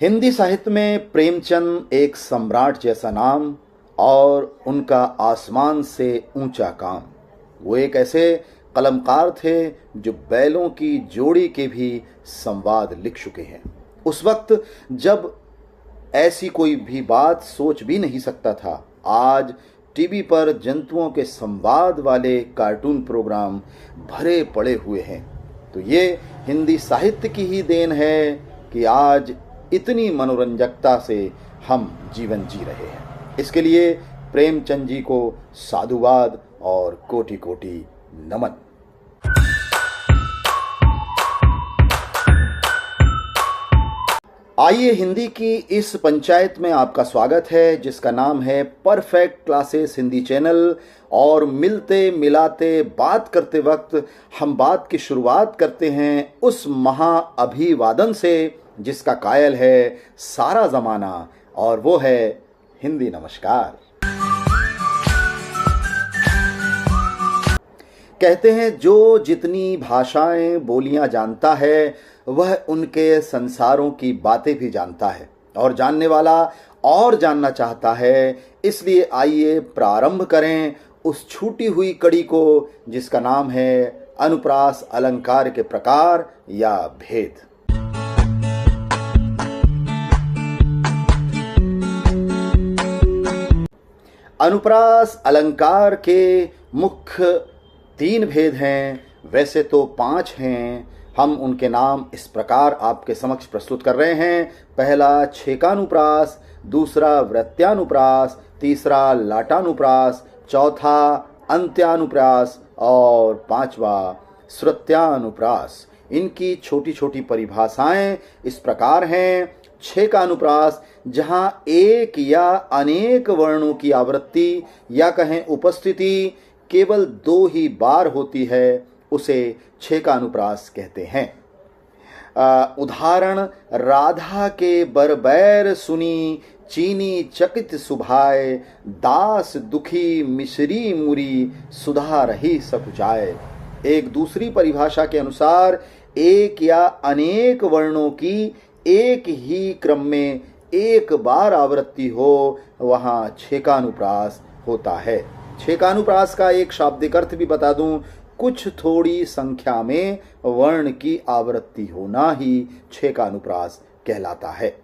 हिंदी साहित्य में प्रेमचंद एक सम्राट जैसा नाम और उनका आसमान से ऊंचा काम। वो एक ऐसे कलमकार थे जो बैलों की जोड़ी के भी संवाद लिख चुके हैं। उस वक्त जब ऐसी कोई भी बात सोच भी नहीं सकता था, आज टीवी पर जंतुओं के संवाद वाले कार्टून प्रोग्राम भरे पड़े हुए हैं। तो ये हिंदी साहित्य की ही देन है कि आज इतनी मनोरंजकता से हम जीवन जी रहे हैं। इसके लिए प्रेमचंद जी को साधुवाद और कोटि कोटि नमन। आइए, हिंदी की इस पंचायत में आपका स्वागत है जिसका नाम है परफेक्ट क्लासेस हिंदी चैनल। और मिलते मिलाते बात करते वक्त हम बात की शुरुआत करते हैं उस महाअभिवादन से जिसका कायल है सारा जमाना, और वो है हिंदी नमस्कार। कहते हैं जो जितनी भाषाएं बोलियां जानता है वह उनके संसारों की बातें भी जानता है, और जानने वाला और जानना चाहता है। इसलिए आइए प्रारंभ करें उस छूटी हुई कड़ी को जिसका नाम है अनुप्रास अलंकार के प्रकार या भेद। अनुप्रास अलंकार के मुख्य 3 भेद हैं, वैसे तो 5 हैं। हम उनके नाम इस प्रकार आपके समक्ष प्रस्तुत कर रहे हैं। पहला छेकानुप्रास, दूसरा वृत्त्यानुप्रास, तीसरा लाटानुप्रास, चौथा अंत्यानुप्रास और 5वां श्रुत्यानुप्रास। इनकी छोटी छोटी परिभाषाएं इस प्रकार हैं। छेकानुप्रास, जहां एक या अनेक वर्णों की आवृत्ति या कहें उपस्थिति केवल 2 ही बार होती है, उसे छेकानुप्रास कहते हैं। उदाहरण, राधा के बरबैर सुनी चीनी चकित सुभाए, दास दुखी मिश्री मुरी सुधा रही सकुचाए। एक दूसरी परिभाषा के अनुसार एक या अनेक वर्णों की एक ही क्रम में एक बार आवृत्ति हो, वहां छेकानुप्रास होता है। छेकानुप्रास का एक शाब्दिक अर्थ भी बता दूं, कुछ थोड़ी संख्या में वर्ण की आवृत्ति होना ही छेकानुप्रास कहलाता है।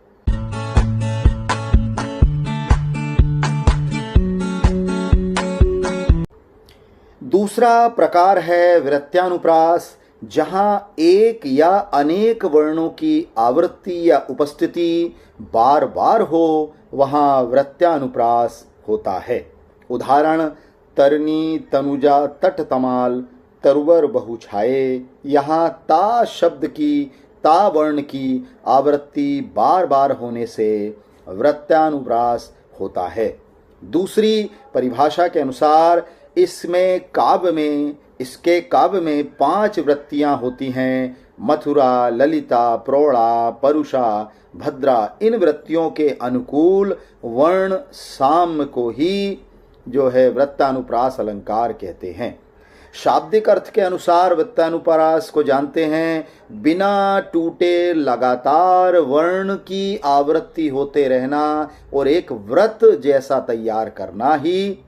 दूसरा प्रकार है वृत्त्यानुप्रास, जहां एक या अनेक वर्णों की आवृत्ति या उपस्थिति बार बार हो, वहां वृत्त्यानुप्रास होता है। उदाहरण, तरनी तनुजा तट तमाल तरुवर बहु छाए। यहाँ ता शब्द की ता वर्ण की आवृत्ति बार बार होने से वृत्त्यानुप्रास होता है। दूसरी परिभाषा के अनुसार इसके काव्य में 5 वृत्तियां होती हैं। मथुरा, ललिता, प्रौढ़ा, परुषा, भद्रा। इन वृत्तियों के अनुकूल वर्ण साम को ही जो है वृत्तानुप्रास अलंकार कहते हैं। शाब्दिक अर्थ के अनुसार वृत्तानुप्रास को जानते हैं, बिना टूटे लगातार वर्ण की आवृत्ति होते रहना और एक व्रत जैसा तैयार करना ही।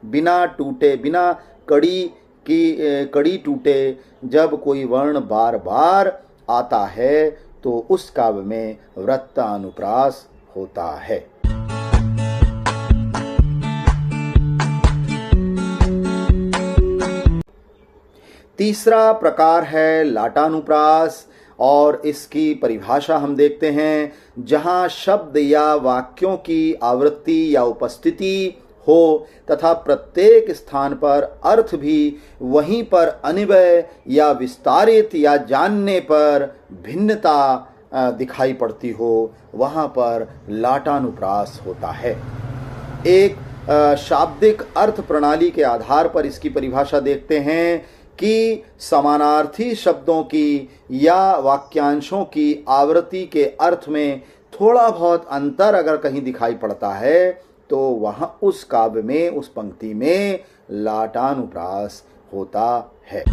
बिना टूटे, बिना कड़ी टूटे जब कोई वर्ण बार बार आता है तो उस काव्य में वृत्तानुप्रास होता है। तीसरा प्रकार है लाटानुप्रास, और इसकी परिभाषा हम देखते हैं, जहां शब्द या वाक्यों की आवृत्ति या उपस्थिति हो तथा प्रत्येक स्थान पर अर्थ भी वहीं पर अन्वय या विस्तारित या जानने पर भिन्नता दिखाई पड़ती हो, वहां पर लाटानुप्रास होता है। एक शाब्दिक अर्थ प्रणाली के आधार पर इसकी परिभाषा देखते हैं कि समानार्थी शब्दों की या वाक्यांशों की आवृत्ति के अर्थ में थोड़ा बहुत अंतर अगर कहीं दिखाई पड़ता है तो वहां उस काव्य में, उस पंक्ति में लाटानुप्रास होता है।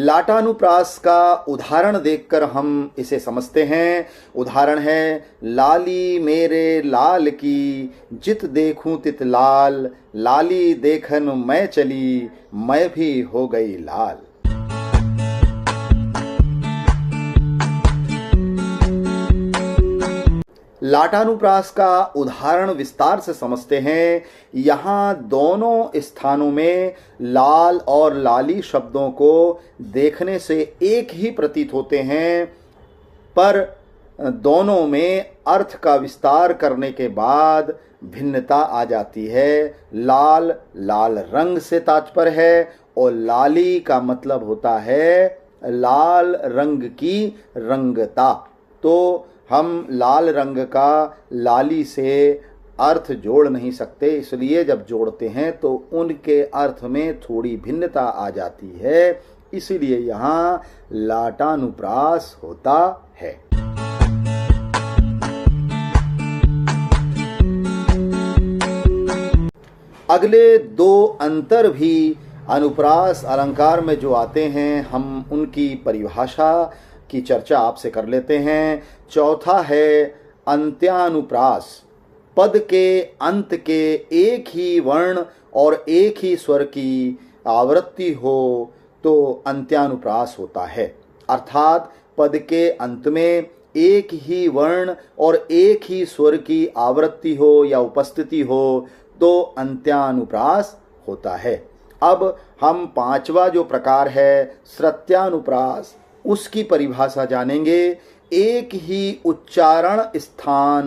लाटानुप्रास का उदाहरण देखकर हम इसे समझते हैं। उदाहरण है, लाली मेरे लाल की जित देखूं तित लाल, लाली देखन मैं चली मैं भी हो गई लाल। लाटानुप्रास का उदाहरण विस्तार से समझते हैं। यहाँ दोनों स्थानों में लाल और लाली शब्दों को देखने से एक ही प्रतीत होते हैं, पर दोनों में अर्थ का विस्तार करने के बाद भिन्नता आ जाती है। लाल लाल रंग से तात्पर्य है और लाली का मतलब होता है लाल रंग की रंगता। तो हम लाल रंग का लाली से अर्थ जोड़ नहीं सकते, इसलिए जब जोड़ते हैं तो उनके अर्थ में थोड़ी भिन्नता आ जाती है, इसलिए यहाँ लाटानुप्रास होता है। अगले दो अंतर भी अनुप्रास अलंकार में जो आते हैं, हम उनकी परिभाषा की चर्चा आपसे कर लेते हैं। चौथा है अंत्यानुप्रास। पद के अंत के एक ही वर्ण और एक ही स्वर की आवृत्ति हो तो अंत्यानुप्रास होता है। अर्थात पद के अंत में एक ही वर्ण और एक ही स्वर की आवृत्ति हो या उपस्थिति हो तो अंत्यानुप्रास होता है। अब हम पांचवा जो प्रकार है श्रत्यानुप्रास, उसकी परिभाषा जानेंगे। एक ही उच्चारण स्थान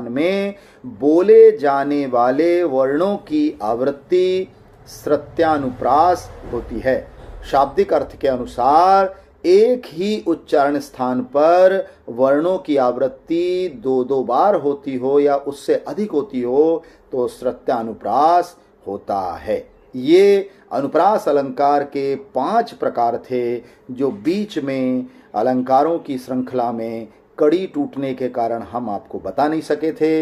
में बोले जाने वाले वर्णों की आवृत्ति श्रत्यानुप्रास होती है। शाब्दिक अर्थ के अनुसार एक ही उच्चारण स्थान पर वर्णों की आवृत्ति दो बार होती हो या उससे अधिक होती हो तो श्रत्यानुप्रास होता है। ये अनुप्रास अलंकार के 5 प्रकार थे जो बीच में अलंकारों की श्रृंखला में कड़ी टूटने के कारण हम आपको बता नहीं सके थे।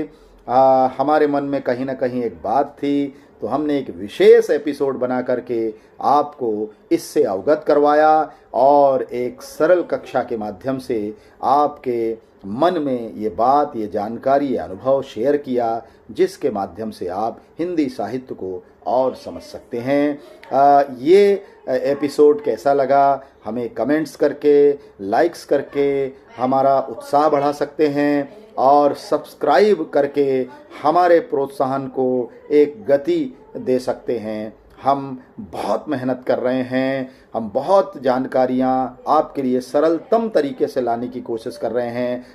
हमारे मन में कहीं ना कहीं एक बात थी, तो हमने एक विशेष एपिसोड बना करके आपको इससे अवगत करवाया और एक सरल कक्षा के माध्यम से आपके मन में ये बात, ये जानकारी, ये अनुभव शेयर किया, जिसके माध्यम से आप हिंदी साहित्य को और समझ सकते हैं। ये एपिसोड कैसा लगा हमें कमेंट्स करके, लाइक्स करके हमारा उत्साह बढ़ा सकते हैं और सब्सक्राइब करके हमारे प्रोत्साहन को एक गति दे सकते हैं। हम बहुत मेहनत कर रहे हैं, हम बहुत जानकारियाँ आपके लिए सरलतम तरीके से लाने की कोशिश कर रहे हैं।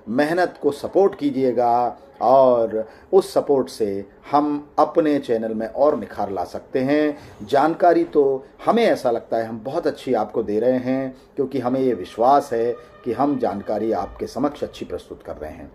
मेहनत को सपोर्ट कीजिएगा और उस सपोर्ट से हम अपने चैनल में और निखार ला सकते हैं। जानकारी तो हमें ऐसा लगता है हम बहुत अच्छी आपको दे रहे हैं, क्योंकि हमें ये विश्वास है कि हम जानकारी आपके समक्ष अच्छी प्रस्तुत कर रहे हैं।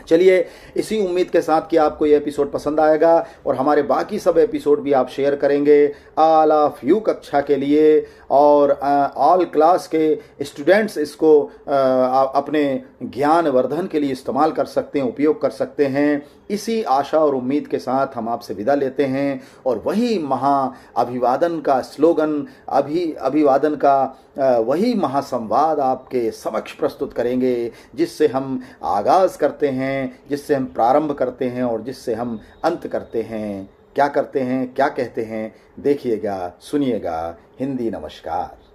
चलिए, इसी उम्मीद के साथ कि आपको ये एपिसोड पसंद आएगा और हमारे बाकी सब एपिसोड भी आप शेयर करेंगे ऑल ऑफ यू कक्षा के लिए, और ऑल क्लास के स्टूडेंट्स इसको अपने ज्ञान वर्धन के लिए इस्तेमाल कर सकते हैं, उपयोग कर सकते हैं। इसी आशा और उम्मीद के साथ हम आपसे विदा लेते हैं और वही अभिवादन का स्लोगन, अभिवादन का वही महासंवाद आपके समक्ष प्रस्तुत करेंगे, जिससे हम आगाज़ करते हैं, जिससे हम प्रारंभ करते हैं और जिससे हम अंत करते हैं। क्या करते हैं, क्या कहते हैं, देखिएगा, सुनिएगा। हिंदी नमस्कार।